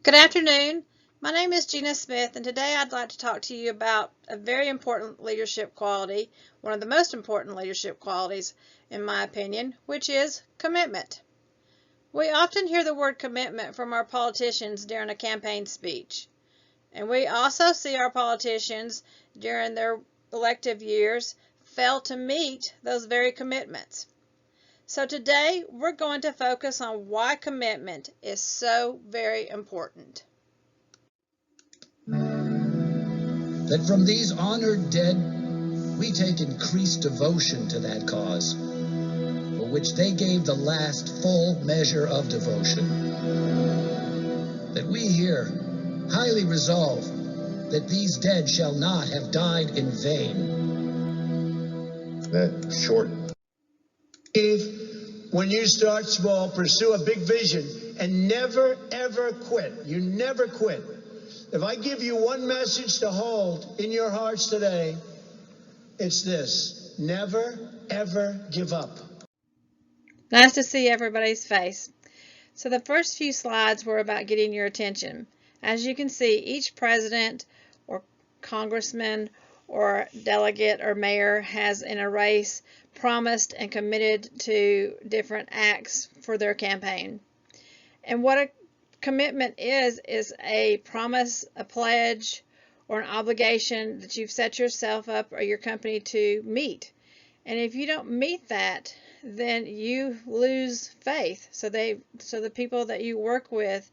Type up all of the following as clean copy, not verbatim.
Good afternoon. My name is Gina Smith, and today I'd like to talk to you about a very important leadership quality, one of the most important leadership qualities, in my opinion, which is commitment. We often hear the word commitment from our politicians during a campaign speech, and we also see our politicians during their elective years fail to meet those very commitments. So today we're going to focus on why commitment is so very important. That from these honored dead we take increased devotion to that cause, for which they gave the last full measure of devotion. That we here highly resolve that these dead shall not have died in vain. That short. When you start small, pursue a big vision and never, ever quit. You never quit. If I give you one message to hold in your hearts today, it's this: never, ever give up. Nice to see everybody's face. So the first few slides were about getting your attention. As you can see, each president or congressman or delegate or mayor has in a race promised and committed to different acts for their campaign. And what a commitment is a promise, a pledge, or an obligation that you've set yourself up or your company to meet. And if you don't meet that, then you lose faith. So the people that you work with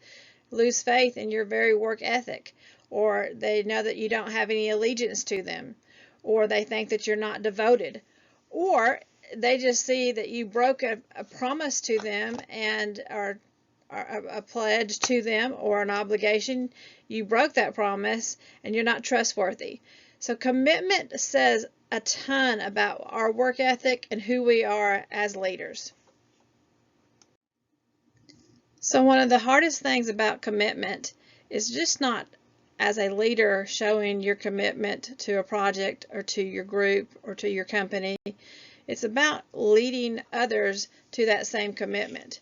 lose faith in your very work ethic, or they know that you don't have any allegiance to them, or they think that you're not devoted, or they just see that you broke a promise to them and are a pledge to them or an obligation. You broke that promise and you're not trustworthy. So commitment says a ton about our work ethic and who we are as leaders. So one of the hardest things about commitment is just not as a leader showing your commitment to a project or to your group or to your company. It's about leading others to that same commitment.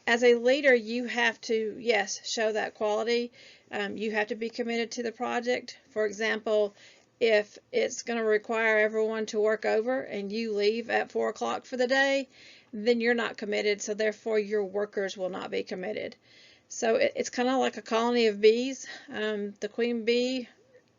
As a leader, you have to, yes, show that quality. You have to be committed to the project. For example, if it's going to require everyone to work over and you leave at 4 o'clock for the day, then you're not committed, so therefore your workers will not be committed. So it's kind of like a colony of bees. The queen bee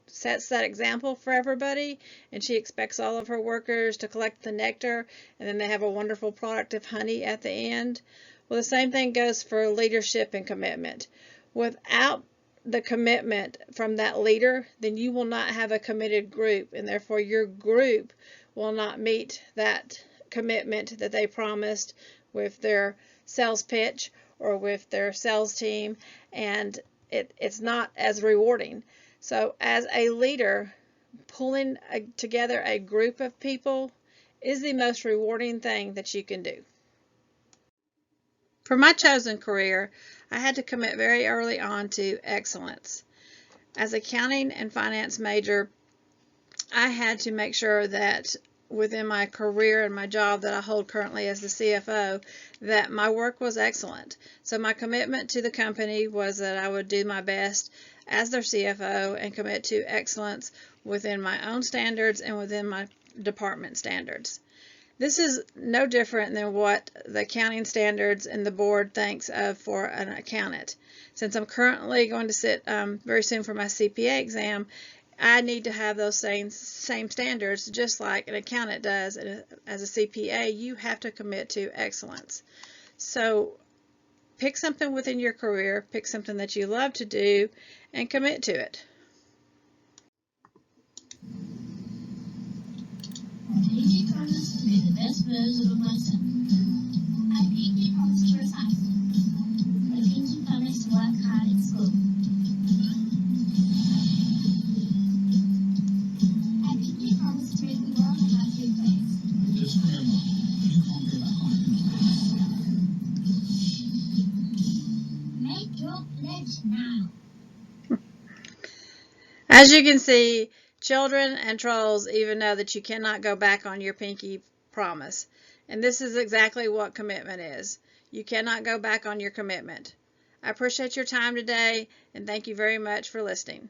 sets that example for everybody, and she expects all of her workers to collect the nectar, and then they have a wonderful product of honey at the end. Well, the same thing goes for leadership and commitment. Without the commitment from that leader, then you will not have a committed group, and therefore your group will not meet that commitment that they promised with their sales pitch or with their sales team, and it's not as rewarding. So as a leader, pulling together a group of people is the most rewarding thing that you can do. For my chosen career, I had to commit very early on to excellence. As an accounting and finance major, I had to make sure that within my career and my job that I hold currently as the CFO, that my work was excellent. So my commitment to the company was that I would do my best as their CFO and commit to excellence within my own standards and within my department standards. This is no different than what the accounting standards and the board thinks of for an accountant. Since I'm currently going to sit very soon for my CPA exam, I need to have those same standards just like an accountant does. As a CPA, you have to commit to excellence. So pick something within your career, pick something that you love to do, and commit to it. Pinky promised to be the best version of myself. I Pinky promised to retire. I Pinky promised to work hard at school. I Pinky promised to make the world a happier place. Just Grandma, you can't go back on it. Make your pledge now. As you can see, children and trolls even know that you cannot go back on your pinky promise. And this is exactly what commitment is. You cannot go back on your commitment. I appreciate your time today, and thank you very much for listening.